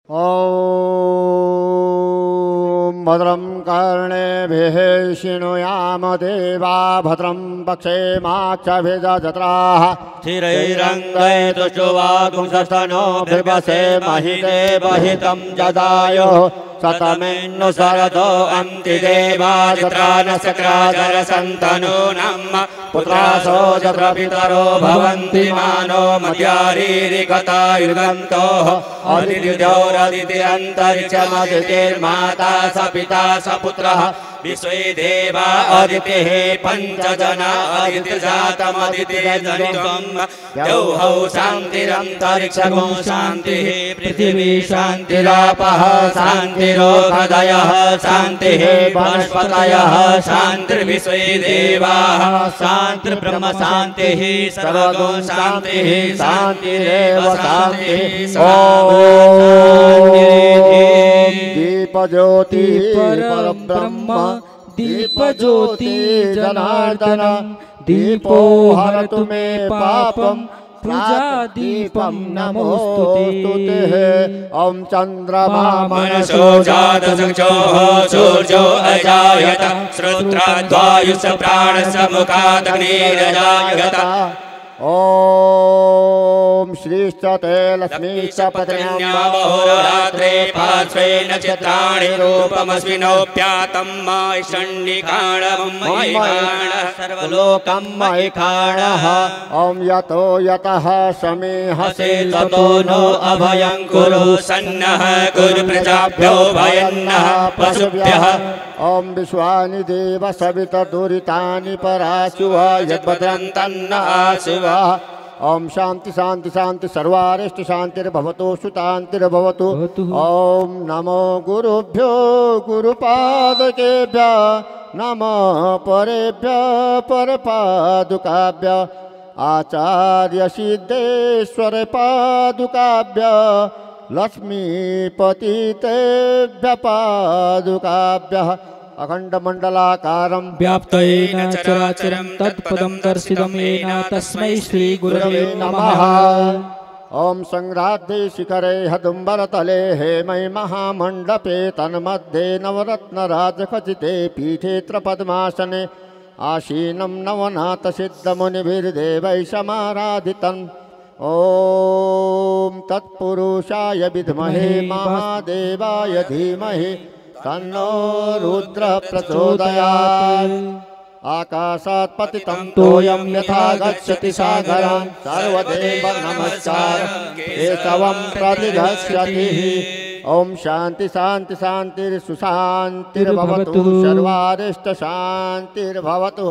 ॐ भद्रं कर्णेभिः शृणुयाम देवा भद्रं पक्षेमाक्षभिर्जत्राः स्थिरैरङ्गैतुष्टुवागुंसस्तनोभिर्वसे महिते वहितं जदायुः शतमेन्नु शरदो अन्ति देवा जत्रा न सक्राधर सन्तनूनम् पुत्रासो जत्र पितरो भवन्ति मानो मद्यारीरिकता युगन्तोः अदितिर्योरदिति अन्तरिक्षमदितिर्माता स पिता स पुत्रः विश्वे देवा अदितिः पञ्चजना अदितिजातमदितिर्जनित्वं द्यौः शान्तिरन्तरिक्षगो शान्तिः पृथिवी शान्तिरापः शान्तिरोपदयः शान्तिः वनस्पतयः शान्तिर्विश्वे देवाः शान्तिर्ब्रह्म शान्तिः सर्वगो शान्तिः शान्तिरेव शान्तिः दीपज्योति परब्रह्म दीपज्योति जनार्दन दीपो हरतु मे पापं प्रजादीपं नमोस्तुते। ॐ चन्द्रमा मनसो जातसंक्षोः सूर्यो अजायत श्रोत्राद्वायुष प्राणस्य मुखादग्निरजायत। ॐ श्रीश्च ते लक्ष्मीश्च पत्न्यामहोरात्रे पार्श्वे नक्षत्राणि रूपमस्मिनोऽप्यातं मायषण्डिकाणं मयिकाण सर्वलोकं मयिकाणः। ॐ यतो यतः समीहसे ततो नो अभयं कुरु सन्नः कुरु प्रजाभ्यो भयन्नः पशुभ्यः। ॐ विश्वानि देव सविता दुरितानि पराशुव यद्भद्रं तन्न आशुव। ॐ शान्ति शान्ति शान्ति सर्वारिष्ट शान्तिर्भवतु सुतान्तिर्भवतु। ॐ नमो गुरुभ्यो गुरुपादकेभ्यः नमः परेभ्यः परपादुकाभ्यः आचार्य सिद्धेश्वर पादुकाभ्यः लक्ष्मीपतितेभ्यः पादुकाभ्यः अखण्डमण्डलाकारं व्याप्तेन चराचरं तत्पदं दर्शितं येन तस्मै श्रीगुरवे नमः। ॐ संघ्राध्ये शिखरे हदुम्बरतले हेमै महामण्डपे तन्मध्ये नवरत्नराजखचिते पीठेऽत्र पद्मासने आसीनं नवनाथसिद्धमुनिभिर्देवैः समाराधितम्। ॐ तत्पुरुषाय विद्महे महादेवाय धीमहि तन्नो रुद्रः प्रचोदयात्। आकाशात् पतितं तोयं यथा गच्छति सागरं सर्वदेव नमस्कारं केशवं प्रतिगच्छति। ॐ शान्ति शान्ति शान्तिर्सुशान्तिर्भवतु सर्वारिष्ट शान्तिर्भवतु।